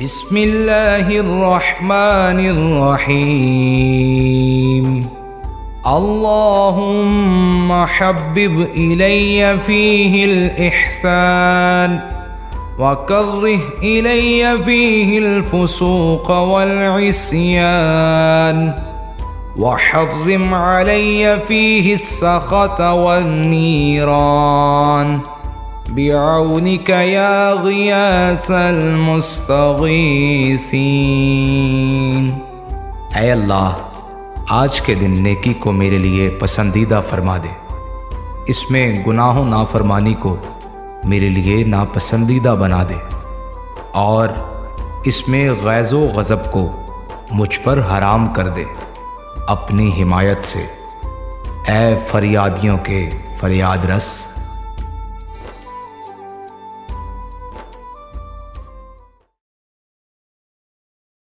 बिस्मिल्लाहिर्रहमानिर्रहीम। अल्लाहुम्मा हब्बिब इलैया फ़ीहिल इहसान व कर्रिह इलैया फ़ीहिल फ़ुसूक़ वल इस्यान व हर्रिम अलैया फ़ीहिस सख़त वन नीरान बिअौनिका या गियासल मुस्तगीसीन। ऐ अल्लाह, आज के दिन नेकी को मेरे लिए पसंदीदा फरमा दे, इसमें गुनाहों नाफरमानी को मेरे लिए नापसंदीदा बना दे, और इसमें ग़ैज़ो ग़ज़ब को मुझ पर हराम कर दे अपनी हिमायत से। ऐ फरियादियों के फरियाद रस,